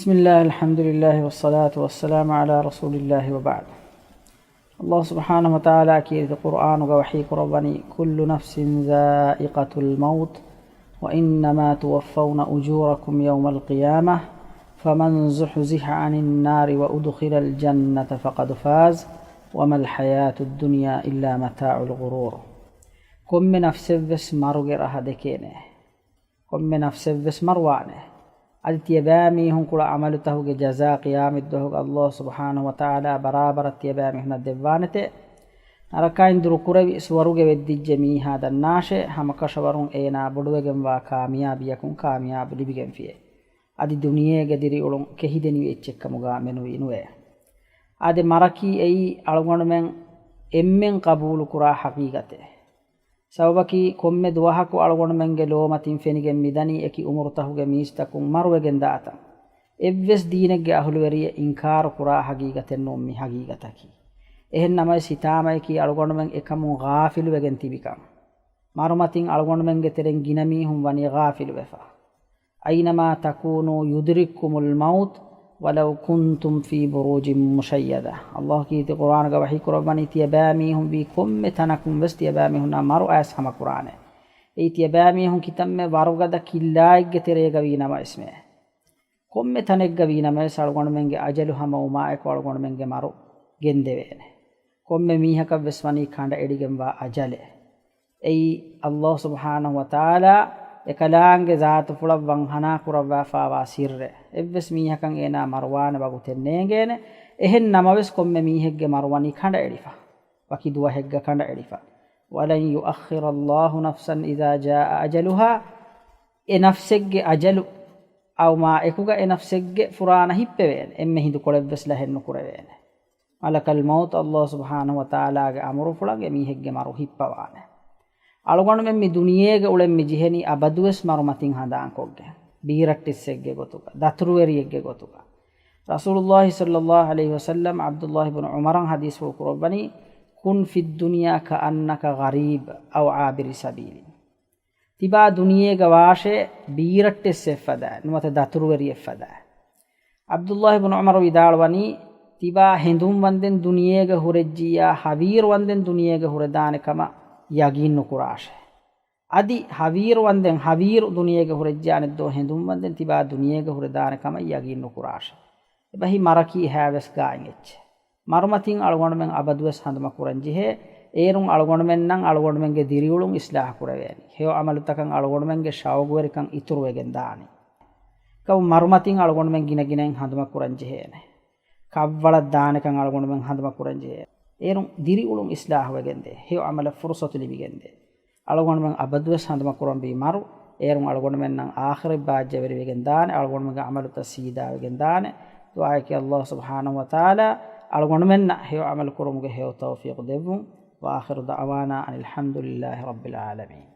بسم الله الحمد لله والصلاة والسلام على رسول الله وبعد. الله سبحانه وتعالى كيرد القرآن وحيك ربني كل نفس ذائقة الموت وإنما توفون أجوركم يوم القيامة فمن زحزح عن النار وأدخل الجنة فقد فاز وما الحياة الدنيا إلا متاع الغرور. كم من نفس بس مرغر هدكينه كم من نفس بس مروانه التيبامي هم كل عملته جزاء قيام الدهوك الله سبحانه وتعالى برابر التيبامي هنا الدبانته نركاين دركوري سوروجي ودي جميع هذا الناشئ هم كشورون أينا بدوجم وكامياب يكون كامياب لبيجم فيه هذه الدنيا قدري أولون كهيدني يتشك مجامنو إنوه هذا مركي أي ألغون من إمن قبول كرا حقيقته سببكي كم دوحكو ألغون من جلوماتين فينيجم ميداني أكي أمورته جميستكم مروجن داتا إبس دينك أهل وريه إنكار كرا حقيقة النوم حقيقتكي إهنما ستامة كي ألغون من إكمو غافل وجن تبكام مارماتين ألغون من جترن جنمي هم وني غافل وفا أينما تكونوا يدرككم الموت ولو كنتم في بروج مشيدة. الله كي القرآن وحي قرباني تيبامي هم بكم تنكم بس تيبامي هنا مرو أسهم القرآن أي تيبامي هم كتم وارغدا كلاج تريغا بينا ما اسمه كم تنك بينا ما سالغون منج أجلها موما أكوالغون منج مرو جندوين كم ميها كبسماني كاندا إديجم وأجله أي الله سبحانه وتعالى එකලාංගේ ذات පුලක් වන් හනා කුරවා ෆාවා සිර්ර එව්වස් මීහකන් එනා මරවාන වගුතෙන්නේගෙන එහෙන් නමවස් කොම්මෙ මීහෙක්ගේ මරවනි කඳ එඩිෆා වකි දුව හෙග්ග කඳ එඩිෆා වලන් යුඅඛිර අල්ලාහු නෆ්සන් ඉදා ජා අජලුහා ඒ නෆ්සෙක්ගේ අජලු අව මා එකුග ඒ නෆ්සෙක්ගේ ෆුරාන හිප්පෙවෙන එම්මෙ හිඳු කොළෙව්වස් ලහෙන්නු කුරවෙන මලකල් මෞත් අල්ලාහ් සුබ්හානහු වතාලාගේ අමරු පුලගේ මීහෙක්ගේ මරු හිප්පවාන අලගොණ මෙ දුනියේගේ උලෙන් මි ජිහෙනි අබදුවස් මරුමතින් හදාන් කොග්ගේ බීරට්ටිස්සෙක්ගේ ගොතුක දතුරුවරියෙක්ගේ ගොතුක රසූලුල්ලාහි සල්ලල්ලාහු අලයිහි වසල්ලම් අබ්දුල්ලාහ් ඉබ්නු උමරන් හදීස් වකුරබනි කුන් ෆිද් දුනියා කඅන්නක ගරීබ් අව ආබිරි සබීලි තිබා දුනියේගේ වාෂේ බීරට්ටිස්සෙෆදා නුමත දතුරුවරියෙෆදා අබ්දුල්ලාහ් ඉබ්නු උමර විදාල්වනි තිබා හිඳුම් වන්දෙන් දුනියේගේ හුරෙජ්ජියා හවීර් වන්දෙන් දුනියේගේ හුරදානකම යගින් නුකුරාෂ අදි හවීර වන්දෙන් හවීර දුනියේක හුරජ්ජානෙ දෝ හෙඳුම් වන්දෙන් තිබා දුනියේක හුරදානකම යගින් නුකුරාෂ එබහි මරකි හැවස් ගායිනෙච්ච මරුමතින් අලගොණ මෙන් අබදුවස් හඳම කුරංජිහෙ ඒරුන් අලගොණ මෙන් නම් අලගොණ මෙන්ගේ දිරියුලුන් ඉස්ලාහ කුරවේනි හේව අමලුතකන් අලගොණ මෙන්ගේ ශවගුවරිකන් ඉතුරු වෙගෙන් දානි කව මරුමතින් අලගොණ මෙන් ගිනගිනෙන් හඳම කුරංජිහෙනේ කව්වල දානකන් අලගොණ මෙන් හඳම කුරංජිහෙ ඒරුන් දිරි උලුන් ඉස්ලාහ වෙගෙන්දේ හේව අමල ෆුර්සතු ලිබිගෙන්දේ අලගොණ මෙන් අබදුවස් හඳම කුරම් බී මරු ඒරුන් අලගොණ මෙන් නම් ආඛිර බාජ්‍ය වෙරි වෙගෙන් දාන අලගොණ මෙන් අමල තසීදා වෙගෙන් දාන දුආ කි අල්ලාහ් සුබ්හානහු වතාලා අලගොණ මෙන් හේව අමල කුරමුගේ හේව තෞෆීක් දෙවුන් වාඛිර දඅවානා අනිල් හම්දුලිල්ලාහි රබ්බිල් ආලමීන්.